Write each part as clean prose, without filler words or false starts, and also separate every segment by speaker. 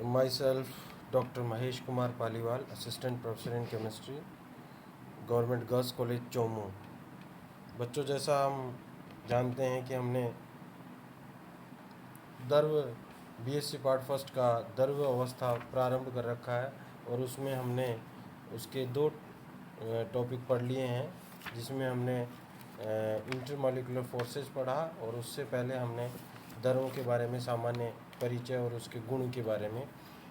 Speaker 1: Myself, Dr. Mahesh Kumar Paliwal, Assistant Professor in Chemistry, government girls college Chomu. बच्चों, जैसा हम जानते हैं कि हमने द्रव बीएससी पार्ट फर्स्ट का द्रव अवस्था प्रारंभ कर रखा है और उसमें हमने उसके दो टॉपिक पढ़ लिए हैं, जिसमें हमने इंटरमॉलिक्यूलर फोर्सेस पढ़ा और उससे पहले हमने द्रवों के बारे में सामान्य परिचय और उसके गुण के बारे में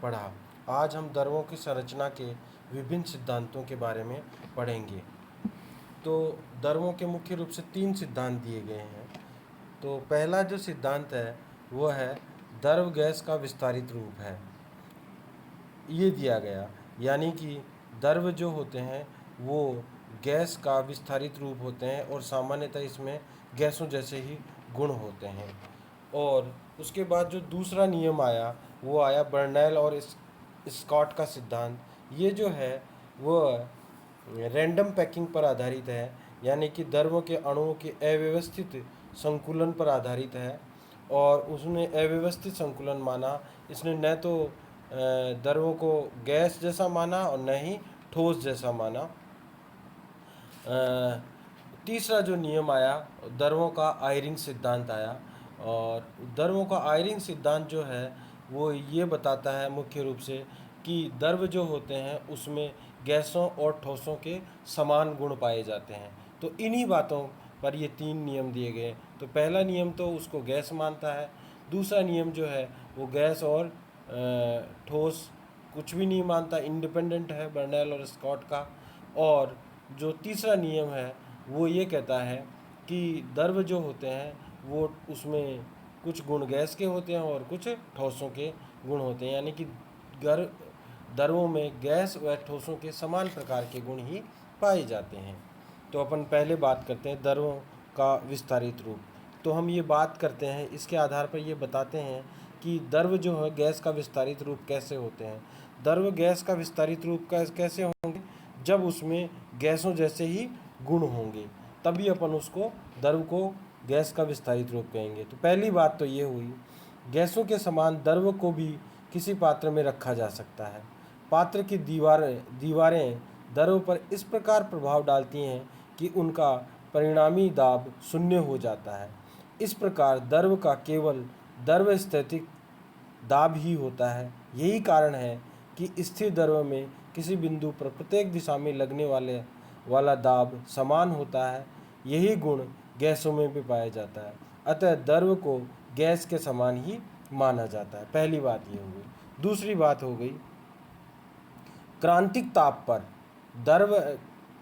Speaker 1: पढ़ा। आज हम द्रवों की संरचना के विभिन्न सिद्धांतों के बारे में पढ़ेंगे। तो द्रवों के मुख्य रूप से 3 सिद्धांत दिए गए हैं। तो पहला जो सिद्धांत है वो है द्रव गैस का विस्तारित रूप है। ये दिया गया, यानी कि द्रव जो होते हैं वो गैस का विस्तारित रूप होते हैं और सामान्यतः इसमें गैसों जैसे ही गुण होते हैं। और उसके बाद जो दूसरा नियम आया वो आया बर्नौली और स्कॉट का सिद्धांत। ये जो है वो रैंडम पैकिंग पर आधारित है, यानी कि द्रवों के अणुओं के अव्यवस्थित संकुलन पर आधारित है। और उसने अव्यवस्थित संकुलन माना, इसने न तो द्रवों को गैस जैसा माना और न ही ठोस जैसा माना। तीसरा जो नियम आया द्रवों का आयरिंग सिद्धांत आया, और द्रवों का आयरिंग सिद्धांत जो है वो ये बताता है मुख्य रूप से कि द्रव जो होते हैं उसमें गैसों और ठोसों के समान गुण पाए जाते हैं। तो इन्हीं बातों पर ये 3 नियम दिए गए। तो पहला नियम तो उसको गैस मानता है, दूसरा नियम जो है वो गैस और ठोस कुछ भी नहीं मानता, इंडिपेंडेंट है बर्नौली और स्कॉट का। और जो तीसरा नियम है वो ये कहता है कि द्रव जो होते हैं वो उसमें कुछ गुण गैस के होते हैं और कुछ ठोसों के गुण होते हैं, यानी कि द्रवों में गैस व ठोसों के समान प्रकार के गुण ही पाए जाते हैं। तो अपन पहले बात करते हैं द्रवों का विस्तारित रूप। तो हम ये बात करते हैं, इसके आधार पर ये बताते हैं कि द्रव जो है गैस का विस्तारित रूप कैसे होते हैं। द्रव गैस का विस्तारित रूप कैसे होंगे? जब उसमें गैसों जैसे ही गुण होंगे, तभी अपन उसको द्रव को गैस का विस्तारित रूप कहेंगे। तो पहली बात तो ये हुई, गैसों के समान द्रव को भी किसी पात्र में रखा जा सकता है। पात्र की दीवारें द्रव पर इस प्रकार प्रभाव डालती हैं कि उनका परिणामी दाब शून्य हो जाता है। इस प्रकार द्रव का केवल द्रवस्थैतिक दाब ही होता है। यही कारण है कि स्थिर द्रव में किसी बिंदु पर प्रत्येक दिशा में लगने वाला दाब समान होता है। यही गुण गैसों में भी पाया जाता है, अतः द्रव को गैस के समान ही माना जाता है। पहली बात ये हो गई। दूसरी बात हो गई, क्रांतिक ताप पर द्रव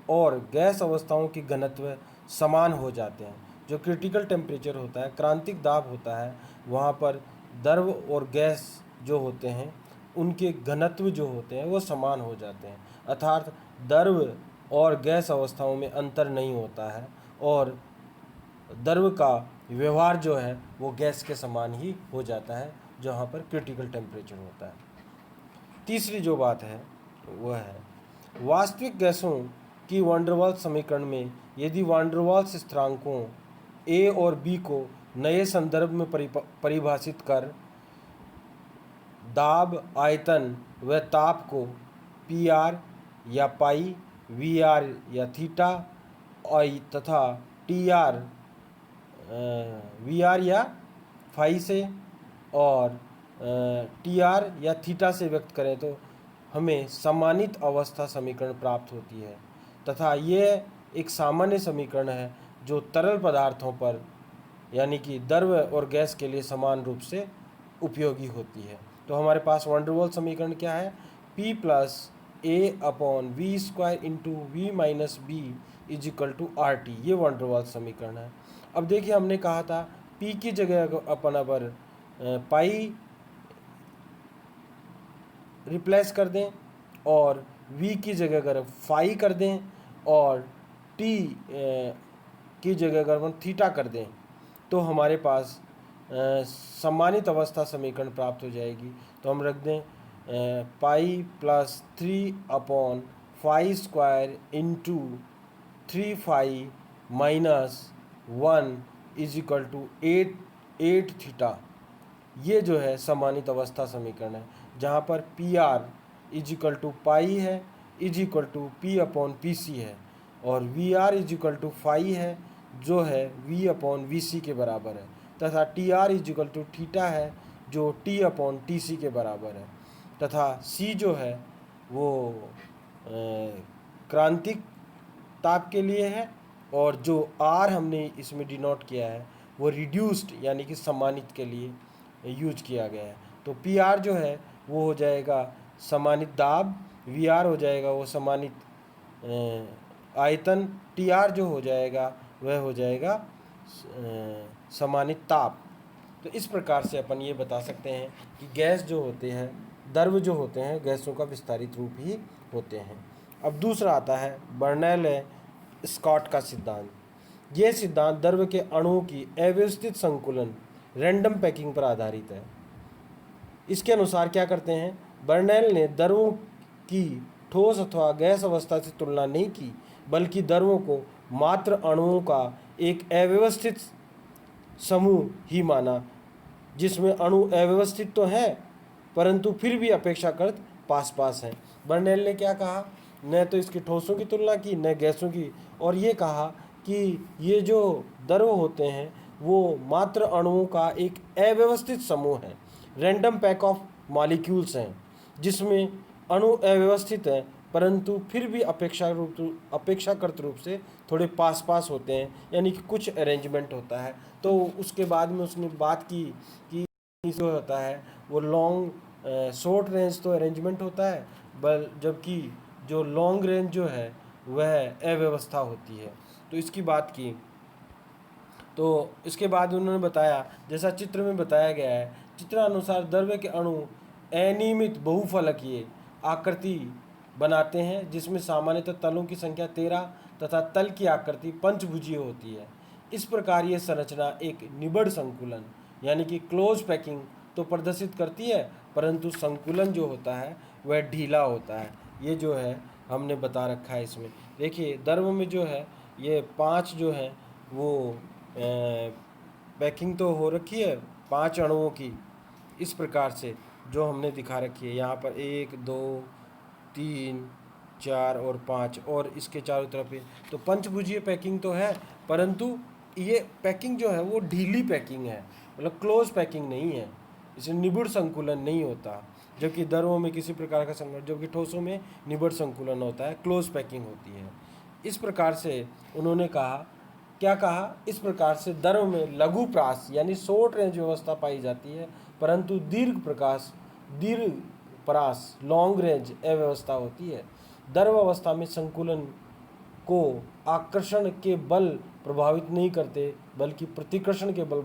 Speaker 1: और गैस अवस्थाओं की घनत्व समान हो जाते हैं। जो क्रिटिकल टेम्परेचर होता है, क्रांतिक दाब होता है, वहाँ पर द्रव और गैस जो होते हैं उनके घनत्व जो होते हैं वो समान हो जाते हैं, अर्थात द्रव और गैस अवस्थाओं में अंतर नहीं होता है और द्रव का व्यवहार जो है वो गैस के समान ही हो जाता है जहाँ पर क्रिटिकल टेम्परेचर होता है। तीसरी जो बात है वह है वास्तविक गैसों की वान डेर वाल्स समीकरण में यदि वान डेर वाल्स स्थिरांकों ए और बी को नए संदर्भ में परिभाषित कर दाब, आयतन व ताप को पी आर या पाई, वी आर या थीटा तथा टी आर वी आर या फाई से और टी आर या थीटा से व्यक्त करें तो हमें सम्मानित अवस्था समीकरण प्राप्त होती है, तथा ये एक सामान्य समीकरण है जो तरल पदार्थों पर यानी कि द्रव और गैस के लिए समान रूप से उपयोगी होती है। तो हमारे पास वान डेर वाल्स समीकरण क्या है? P plus a upon v square into v minus b is equal to r t. ये वान डेर वाल्स समीकरण है। अब देखिए, हमने कहा था P की जगह अपन अगर पाई रिप्लेस कर दें और V की जगह अगर फाई कर दें और T की जगह अगर अपन थीटा कर दें तो हमारे पास सम्मानित अवस्था समीकरण प्राप्त हो जाएगी। तो हम रख दें pi plus 3 upon phi square into 3 phi minus 1 is equal to 8 theta. ये जो है समानित अवस्था समीकरण है, जहाँ पर P R is equal to pi है is equal to P upon P C है, और V R is equal to phi है जो है वी अपॉन वी सी के बराबर है, तथा T R is equal to theta है जो टी अपॉन टी सी के बराबर है, तथा सी जो है वो क्रांतिक ताप के लिए है, और जो आर हमने इसमें डिनोट किया है वो रिड्यूस्ड यानी कि सम्मानित के लिए यूज किया गया है। तो पी आर जो है वो हो जाएगा सम्मानित दाब, वी आर हो जाएगा वो सम्मानित आयतन, टी आर जो हो जाएगा वह हो जाएगा सम्मानित ताप। तो इस प्रकार से अपन ये बता सकते हैं कि गैस जो होते हैं, द्रव जो होते हैं, गैसों का विस्तारित रूप ही होते हैं। अब दूसरा आता है बर्नौली स्कॉट का सिद्धांत। यह सिद्धांत द्रव के अणुओं की अव्यवस्थित संकुलन रैंडम पैकिंग पर आधारित है। इसके अनुसार क्या करते हैं, बर्नौली ने द्रवों की ठोस अथवा गैस अवस्था से तुलना नहीं की, बल्कि द्रवों को मात्र अणुओं का एक अव्यवस्थित समूह ही माना, जिसमें अणु अव्यवस्थित तो हैं परंतु फिर भी अपेक्षाकृत पास पास हैं। बर्नौली ने क्या कहा, न तो इसकी ठोसों की तुलना की न गैसों की, और ये कहा कि ये जो द्रव होते हैं वो मात्र अणुओं का एक अव्यवस्थित समूह है, रैंडम पैक ऑफ मॉलिक्यूल्स हैं, जिसमें अणु अव्यवस्थित हैं परंतु फिर भी अपेक्षाकृत रूप से थोड़े पास पास होते हैं, यानी कि कुछ अरेंजमेंट होता है। तो उसके बाद में उसने बात की कि जो होता है वो लॉन्ग शॉर्ट रेंज तो अरेंजमेंट होता है, जबकि जो लॉन्ग रेंज जो है वह अव्यवस्था होती है। तो इसकी बात की, तो इसके बाद उन्होंने बताया जैसा चित्र में बताया गया है, चित्रानुसार द्रव्य के अणु अनियमित बहुफलकीय आकृति बनाते हैं, जिसमें सामान्यतः तलों की संख्या 13 तथा तल की आकृति पंचभुजीय होती है। इस प्रकार ये संरचना एक निबड़ संकुलन यानी कि क्लोज पैकिंग तो प्रदर्शित करती है, परंतु संकुलन जो होता है वह ढीला होता है। ये जो है हमने बता रखा है इसमें। देखिए द्रव में जो है ये 5 जो है वो पैकिंग तो हो रखी है 5 अणुओं की, इस प्रकार से जो हमने दिखा रखी है यहाँ पर 1 2 3 4 और 5, और इसके चारों तरफ है। तो पंचभुजीय पैकिंग तो है, परंतु ये पैकिंग जो है वो ढीली पैकिंग है, मतलब क्लोज पैकिंग नहीं है, इसमें निबिड़ संकुलन नहीं होता। जबकि द्रवों में किसी प्रकार का संकुलन, जबकि ठोसों में निबिड़ संकुलन होता है, क्लोज पैकिंग होती है। इस प्रकार से उन्होंने कहा, क्या कहा, इस प्रकार से द्रव में लघु प्रास यानी शॉर्ट रेंज व्यवस्था पाई जाती है, परंतु दीर्घ परास लॉन्ग रेंज अव्यवस्था होती है। द्रव अवस्था में संकुलन को आकर्षण के बल प्रभावित नहीं करते, बल्कि प्रतिकर्षण के बल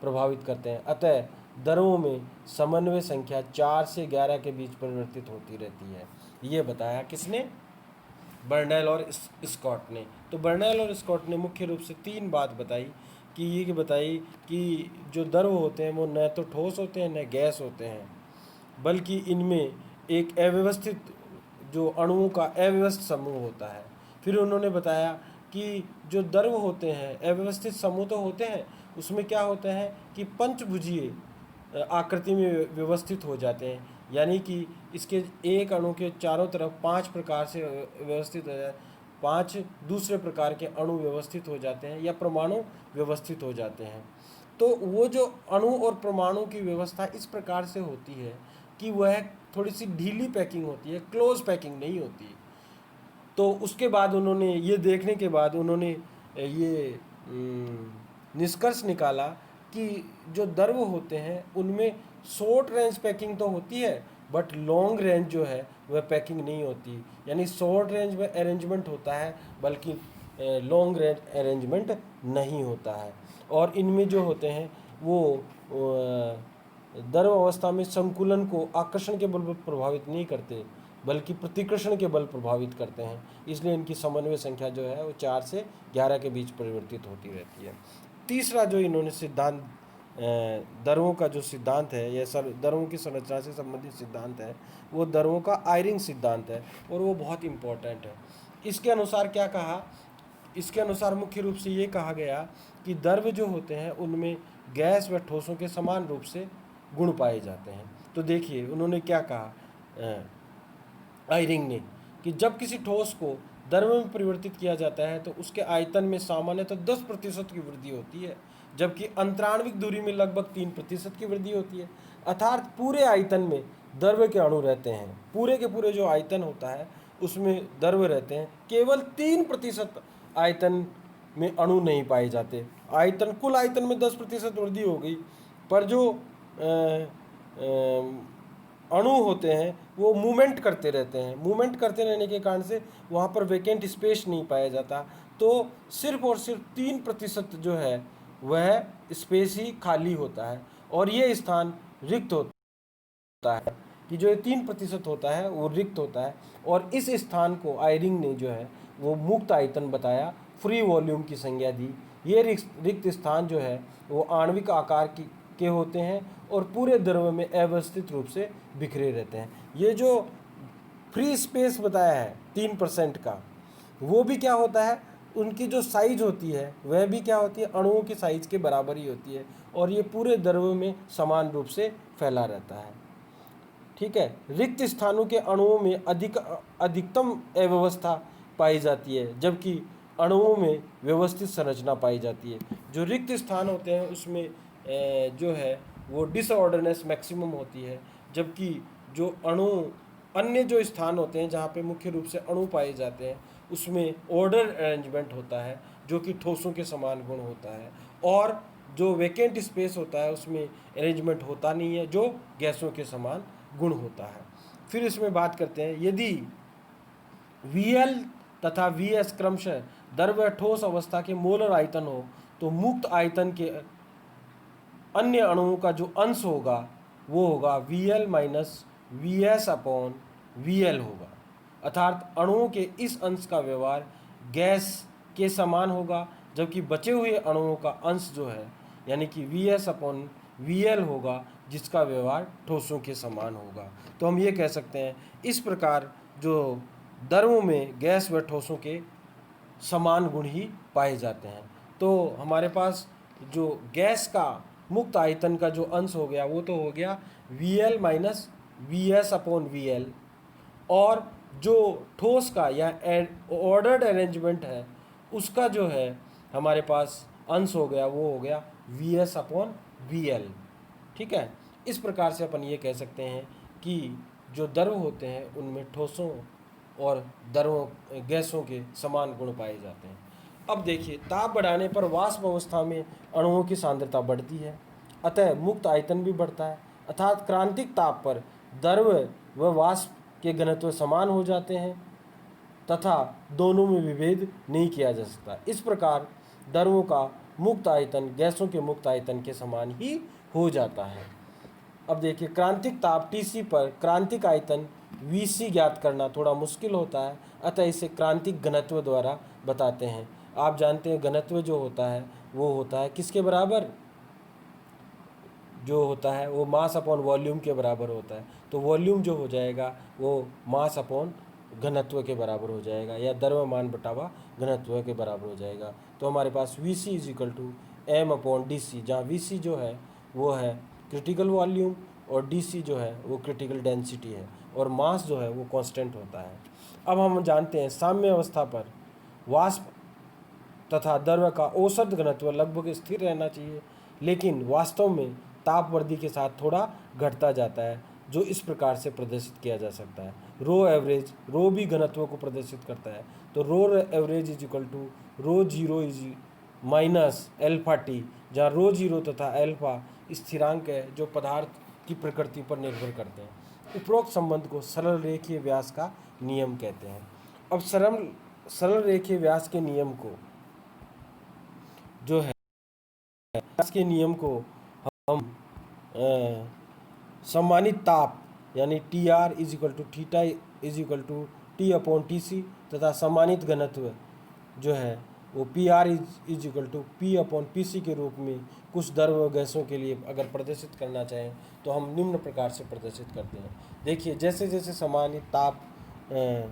Speaker 1: प्रभावित करते हैं। अतः द्रवों में समन्वय संख्या 4 से 11 के बीच परिवर्तित होती रहती है। ये बताया किसने, बर्नौली और स्कॉट ने। तो बर्नौली और स्कॉट ने मुख्य रूप से 3 बात बताई कि जो द्रव होते हैं वो न तो ठोस होते हैं न गैस होते हैं, बल्कि इनमें एक अव्यवस्थित जो अणुओं का अव्यवस्थित समूह होता है। फिर उन्होंने बताया कि जो द्रव होते हैं अव्यवस्थित समूह तो होते हैं, उसमें क्या होता है कि पंचभुजीय आकृति में व्यवस्थित हो जाते हैं, यानी कि इसके एक अणु के चारों तरफ 5 प्रकार से व्यवस्थित हो जाए, 5 दूसरे प्रकार के अणु व्यवस्थित हो जाते हैं या परमाणु व्यवस्थित हो जाते हैं। तो वो जो अणु और परमाणु की व्यवस्था इस प्रकार से होती है कि वह थोड़ी सी ढीली पैकिंग होती है, क्लोज पैकिंग नहीं होती। तो उसके बाद उन्होंने ये देखने के बाद उन्होंने ये निष्कर्ष निकाला कि जो द्रव होते हैं उनमें शॉर्ट रेंज पैकिंग तो होती है, बट लॉन्ग रेंज जो है वह पैकिंग नहीं होती, यानी शॉर्ट रेंज में अरेंजमेंट होता है बल्कि लॉन्ग रेंज अरेंजमेंट नहीं होता है। और इनमें जो होते हैं वो द्रव अवस्था में संकुलन को आकर्षण के बल प्रभावित नहीं करते, बल्कि प्रतिकर्षण के बल प्रभावित करते हैं, इसलिए इनकी समन्वय संख्या जो है वो 4 से 11 के बीच परिवर्तित होती रहती है। तीसरा जो इन्होंने सिद्धांत, द्रवों का जो सिद्धांत है या द्रवों की संरचना से संबंधित सिद्धांत है, वो द्रवों का आयरिंग सिद्धांत है, और वो बहुत इम्पोर्टेंट है। इसके अनुसार क्या कहा, इसके अनुसार मुख्य रूप से ये कहा गया कि द्रव जो होते हैं उनमें गैस व ठोसों के समान रूप से गुण पाए जाते हैं। तो देखिए उन्होंने क्या कहा आयरिंग ने, कि जब किसी ठोस को द्रव में परिवर्तित किया जाता है तो उसके आयतन में सामान्यतः 10% की वृद्धि होती है, जबकि अंतराणविक दूरी में लगभग 3% की वृद्धि होती है। अर्थात पूरे आयतन में द्रव के अणु रहते हैं, पूरे के पूरे जो आयतन होता है उसमें द्रव रहते हैं, केवल 3% आयतन में अणु नहीं पाए जाते। आयतन, कुल आयतन में 10% वृद्धि हो गई, पर जो अणु होते हैं वो मूवमेंट करते रहते हैं। मूवमेंट करते रहने के कारण से वहाँ पर वैकेंट स्पेस नहीं पाया जाता, तो सिर्फ और सिर्फ 3% जो है वह स्पेस ही खाली होता है, और ये स्थान रिक्त होता है, कि जो ये 3% होता है वो रिक्त होता है। और इस स्थान को आयरिंग ने जो है वो मुक्त आयतन बताया, फ्री वॉल्यूम की संज्ञा दी। ये रिक्त स्थान जो है वो आणविक आकार के होते हैं और पूरे द्रव में अव्यवस्थित रूप से बिखरे रहते हैं। ये जो फ्री स्पेस बताया है 3% का, वो भी क्या होता है, उनकी जो साइज होती है वह भी क्या होती है, अणुओं की साइज के बराबर ही होती है, और ये पूरे द्रव में समान रूप से फैला रहता है। ठीक है, रिक्त स्थानों के अणुओं में अधिकतम अव्यवस्था पाई जाती है, जबकि अणुओं में व्यवस्थित संरचना पाई जाती है। जो रिक्त स्थान होते हैं उसमें जो है वो डिसऑर्डरनेस मैक्सिमम होती है, जबकि जो अणु, अन्य जो स्थान होते हैं जहाँ पे मुख्य रूप से अणु पाए जाते हैं उसमें ऑर्डर अरेंजमेंट होता है, जो कि ठोसों के समान गुण होता है, और जो वैकेंट स्पेस होता है उसमें अरेंजमेंट होता नहीं है, जो गैसों के समान गुण होता है। फिर इसमें बात करते हैं, यदि Vl तथा Vs क्रमशः द्रव ठोस अवस्था के मोलर आयतन हो तो मुक्त आयतन के अन्य अणुओं का जो अंश होगा वो होगा Vl minus Vs upon Vl होगा। अर्थात अणुओं के इस अंश का व्यवहार गैस के समान होगा, जबकि बचे हुए अणुओं का अंश जो है यानी कि Vs अपॉन Vl होगा, जिसका व्यवहार ठोसों के समान होगा। तो हम ये कह सकते हैं इस प्रकार जो द्रवों में गैस व ठोसों के समान गुण ही पाए जाते हैं। तो हमारे पास जो गैस का मुक्त आयतन का जो अंश हो गया वो तो हो गया Vl minus Vs upon Vl, और जो ठोस का या ऑर्डर्ड अरेंजमेंट है उसका जो है हमारे पास अंश हो गया वो हो गया Vs अपॉन Vl। ठीक है, इस प्रकार से अपन ये कह सकते हैं कि जो द्रव होते हैं उनमें ठोसों और द्रवों गैसों के समान गुण पाए जाते हैं। अब देखिए, ताप बढ़ाने पर वाष्प अवस्था में अणुओं की सांद्रता बढ़ती है, अतः मुक्त आयतन भी बढ़ता है। अर्थात क्रांतिक ताप पर द्रव व वाष्प के घनत्व समान हो जाते हैं तथा दोनों में विभेद नहीं किया जा सकता। इस प्रकार द्रवों का मुक्त आयतन गैसों के मुक्त आयतन के समान ही हो जाता है। अब देखिए, क्रांतिक ताप Tc पर क्रांतिक आयतन Vc ज्ञात करना थोड़ा मुश्किल होता है, अतः इसे क्रांतिक घनत्व द्वारा बताते हैं। आप जानते हैं घनत्व जो होता है वो होता है किसके बराबर, जो होता है वो मास अपॉन वॉल्यूम के बराबर होता है। तो वॉल्यूम जो हो जाएगा वो मास अपॉन घनत्व के बराबर हो जाएगा, या द्रव्यमान बटावा घनत्व के बराबर हो जाएगा। तो हमारे पास Vc is equal to M upon D C, जहाँ Vc जो है वो है क्रिटिकल वॉल्यूम और Dc जो है वो क्रिटिकल डेंसिटी है, और मास जो है वो कांस्टेंट होता है। अब हम जानते हैं साम्य अवस्था पर वाष्प तथा द्रव का औसत घनत्व लगभग स्थिर रहना चाहिए, लेकिन वास्तव में ताप वृद्धि के साथ थोड़ा घटता जाता है, जो इस प्रकार से प्रदर्शित किया जा सकता है। रो एवरेज, रो भी घनत्व को प्रदर्शित करता है, तो rho average is equal to rho zero is minus alpha T, जहाँ रो जीरो तथा एल्फा स्थिरांक है जो पदार्थ की प्रकृति पर निर्भर करते हैं। उपरोक्त संबंध को सरल रेखीय व्यास का नियम कहते हैं। अब सरल रेखीय व्यास के नियम को जो है व्यास के नियम को हम सम्मानित ताप यानी T R is equal to theta is equal to T upon T C, तथा सम्मानित घनत्व जो है वो P R is equal to P upon P C के रूप में कुछ द्रव गैसों के लिए अगर प्रदर्शित करना चाहें तो हम निम्न प्रकार से प्रदर्शित करते हैं। देखिए, जैसे जैसे सम्मानित ताप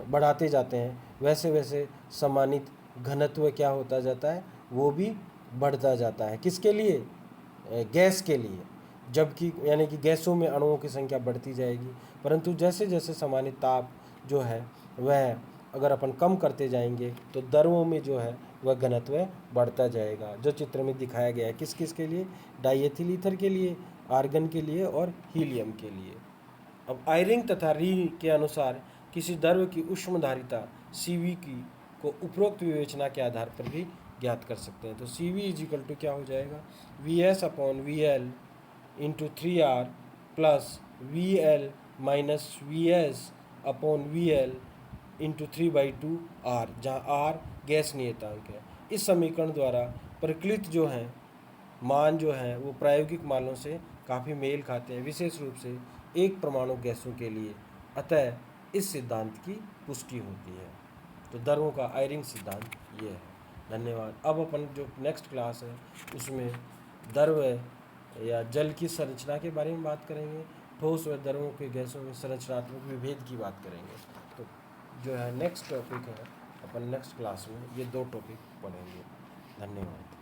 Speaker 1: बढ़ाते जाते हैं वैसे वैसे सम्मानित घनत्व क्या होता जाता है, वो भी बढ़ता जाता है। किसके लिए? गैस के लिए। जबकि यानी कि गैसों में अणुओं की संख्या बढ़ती जाएगी। परंतु जैसे जैसे सामान्य ताप जो है वह अगर अपन कम करते जाएंगे तो द्रवों में जो है वह घनत्व बढ़ता जाएगा, जो चित्र में दिखाया गया है। किस किस के लिए? डाइएथिल ईथर के लिए, आर्गन के लिए और हीलियम के लिए। अब आयरिंग तथा री के अनुसार किसी द्रव की ऊष्मधारिता Cv की को उपरोक्त विवेचना के आधार पर भी ज्ञात कर सकते हैं। तो Cv इज इक्वल टू क्या हो जाएगा? Vs upon VL into 3R plus VL minus VS upon VL into 3/2R, जहाँ R गैस नियतांक है। इस समीकरण द्वारा प्रकृत जो है मान जो हैं वो प्रायोगिक मानों से काफ़ी मेल खाते हैं, विशेष रूप से एक परमाणु गैसों के लिए। अतः इस सिद्धांत की पुष्टि होती है। तो द्रवों का आयरिंग सिद्धांत ये है। धन्यवाद। अब अपन जो नेक्स्ट क्लास है उसमें द्रव या जल की संरचना के बारे में बात करेंगे, ठोस व द्रवों के गैसों में संरचनात्मक विभेद की बात करेंगे। तो जो है नेक्स्ट टॉपिक है, अपन नेक्स्ट क्लास में ये 2 टॉपिक पढ़ेंगे। धन्यवाद।